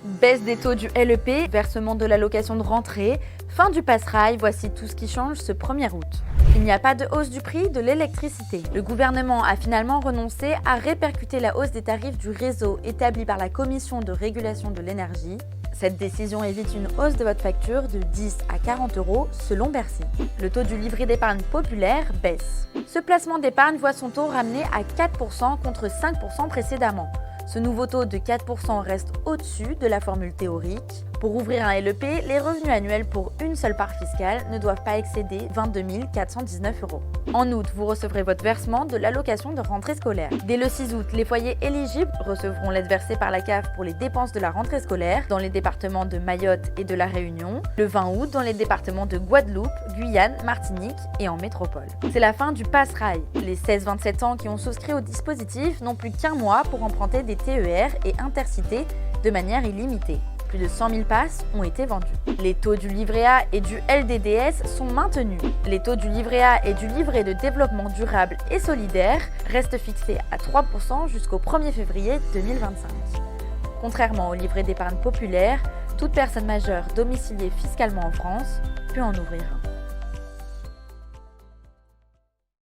Baisse des taux du LEP, versement de l'allocation de rentrée, fin du passe-rail, voici tout ce qui change ce 1er août. Il n'y a pas de hausse du prix de l'électricité. Le gouvernement a finalement renoncé à répercuter la hausse des tarifs du réseau établi par la Commission de régulation de l'énergie. Cette décision évite une hausse de votre facture de 10 à 40 € selon Bercy. Le taux du livret d'épargne populaire baisse. Ce placement d'épargne voit son taux ramené à 4% contre 5% précédemment. Ce nouveau taux de 4% reste au-dessus de la formule théorique. Pour ouvrir un LEP, les revenus annuels pour une seule part fiscale ne doivent pas excéder 22 419 €. En août, vous recevrez votre versement de l'allocation de rentrée scolaire. Dès le 6 août, les foyers éligibles recevront l'aide versée par la CAF pour les dépenses de la rentrée scolaire dans les départements de Mayotte et de La Réunion. Le 20 août, dans les départements de Guadeloupe, Guyane, Martinique et en métropole. C'est la fin du passe-rail. Les 16-27 ans qui ont souscrit au dispositif n'ont plus qu'un mois pour emprunter des TER et Intercités de manière illimitée. Plus de 100 000 passes ont été vendus. Les taux du livret A et du LDDS sont maintenus. Les taux du livret A et du livret de développement durable et solidaire restent fixés à 3% jusqu'au 1er février 2025. Contrairement au livret d'épargne populaire, toute personne majeure domiciliée fiscalement en France peut en ouvrir un.